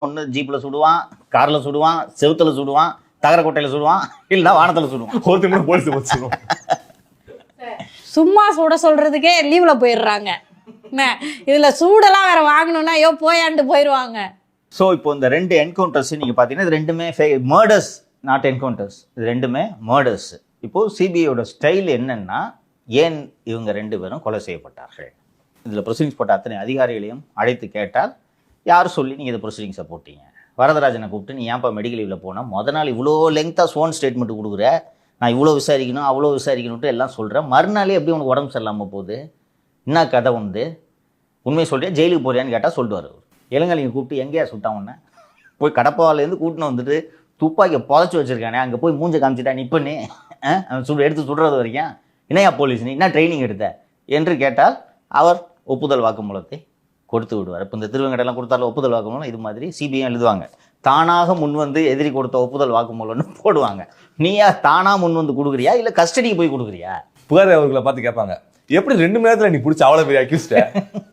ஒன்று ஜீப்பில் சுடுவான், காரில் சுடுவான், செவுத்துல சுடுவான், தகரக்கோட்டையில் சுடுவான், இல்லைன்னா வானத்தில் சுடுவான். ஒருத்தர் போலீஸ் வச்சிருவோம். சும்மா சுட சொல்றதுக்கே லீவ்ல போயிடுறாங்க. என்ன இதுல சூடெல்லாம் வேற வாங்கணும்னா ஐயோ போயாண்டு போயிடுவாங்க. ஸோ இப்போ இந்த ரெண்டு என்கவுண்டர்ஸ் நீங்கள் பார்த்தீங்கன்னா இது ரெண்டுமே மர்டர்ஸ், நாட் என்கவுண்டர்ஸ். இது ரெண்டுமே மர்டர்ஸ். இப்போது சிபிஐயோட ஸ்டைல் என்னன்னா, ஏன் இவங்க ரெண்டு பேரும் கொலை செய்யப்பட்டார்கள், இதில் ப்ரொசீடிங்ஸ் போட்ட அத்தனை அதிகாரிகளையும் அழைத்து கேட்டால் யார் சொல்லி நீங்கள் இந்த ப்ரொசீடிங்ஸை போட்டீங்க? வரதராஜனை கூப்பிட்டு நீ ஏன்ப்பா மெடிக்கல் லீவில் போனால் மொதல் நாள் இவ்வளோ லெங்க்த்தாக ஸ்வோன் ஸ்டேட்மெண்ட் கொடுக்குற, நான் இவ்வளோ விசாரிக்கணும் அவ்வளோ விசாரிக்கணுன்ட்டு எல்லாம் சொல்கிறேன், மறுநாளே எப்படி உனக்கு உடம்பு சரியில்லாமல் போகுது, என்ன கதை வந்து உண்மையை சொல்றியா, ஜெயிலுக்கு போறியான்னு கேட்டால் சொல்லிட்டு வர இளங்கலிங்க கூப்பிட்டு எங்கேயா சுட்டான் உன்னை, போய் கடப்பாவிலேருந்து கூட்டின்னு வந்துட்டு துப்பாக்கியை புதைச்சி வச்சுருக்கானே அங்கே போய் மூஞ்ச காமிச்சிட்டா நிப்பண்ணே எடுத்து சுடுறது வரைக்கும் என்னையா போலீஸ் நீ என்ன ட்ரைனிங் எடுத்த என்று கேட்டால் அவர் ஒப்புதல் வாக்குமூலத்தை கொடுத்து விடுவார். இப்போ இந்த திருவங்கடெல்லாம் கொடுத்தாலும் ஒப்புதல் வாக்குமூலம் இது மாதிரி சிபிஐ எழுதுவாங்க. தானாக முன் வந்து எதிரி கொடுத்த ஒப்புதல் வாக்குமூலம்னு போடுவாங்க. நீயா தானா முன் வந்து கொடுக்குறியா இல்லை கஸ்டடிக்கு போய் கொடுக்குறியா? புகார் அவர்களை பார்த்து கேட்பாங்க, எப்படி 2 மணி நேரத்தில் நீ பிடிச்ச அவ்வளோ பெரிய அக்யூஸ்ட